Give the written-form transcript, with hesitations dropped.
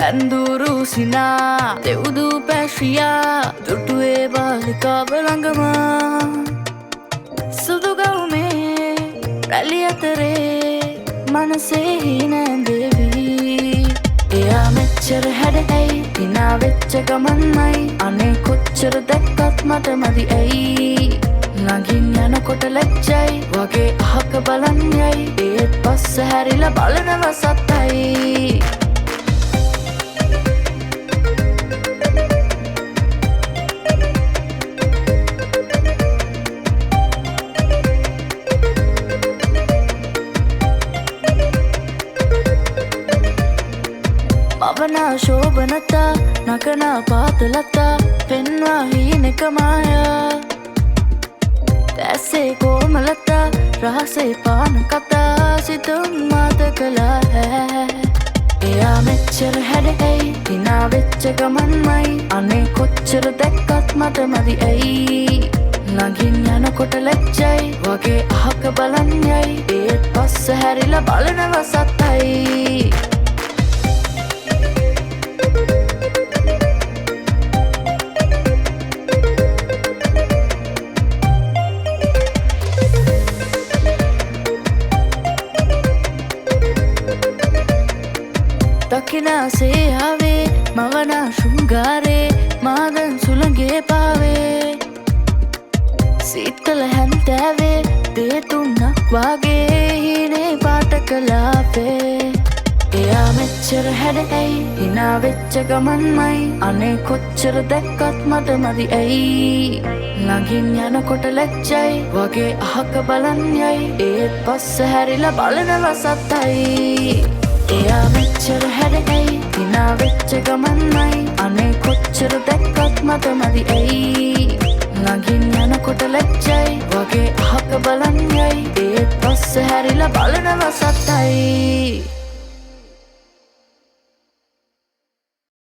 ඇන්දුරු සිනා දෙව්දු පැශ්‍රියා දුටුවේ බාලිකාව ළඟම සුදුගවුමේ රැලි අතරේ මනසේ හිනැඳෙවී එයා මෙච්චර හැඩැයි හිනා වෙච්ච ගමන්මයි අනේ කොච්චර දැක්කත් මට මදි ඇයි නගින් යනකොට ලැජ්ජයි වගේ අහක බලන් යයි ඒත් පස්ස හැරිලා බලනව සත්තයි භවනා ශෝභනතා නකනා පාතලතා පෙන්වා හීනෙක මායා ඇසේ කෝමලතා රහසේ පාන කතා සිතුම් මාත කළා හැ එයා මෙච්චර හැඩැයි හිනා වෙච්ච ගමන්මයි අනේ කොච්චර දැක්කත් මට මදි ඇයි නගින් යනකොට ලැජ්ජයි වගේ අහක බලන් යයි ඒත් පස්ස හැරිලා බලනව සත්තයි දකිනාසේ ආවේ මවනා ශෘංගාරේ මාදන් සුළඟේ පාවේ සීතල හැන්තෑවේ දේතුන්නක් වාගේ හීනේ පාට කලාපේ එයා මෙච්චර හැඩැයි හිනා වෙච්ච ගමන්මයි අනේ කොච්චර දැක්කත් මට මදි ඇයි නගින් යනකොට ලැජ්ජයි වගේ අහක බලන් යයි ඒත් පස්ස හැරිලා බලනව සත්තයි එයා මෙච්චර හැඩැයි හිනා වෙච්ච ගමන්මයි අනේ කොච්චර දැක්කත් මට මදි ඇයි නගින් යනකොට ලැජ්ජයි වගේ අහක බලන් යයි ඒත් පස්ස හැරිලා බලනව සත්තයි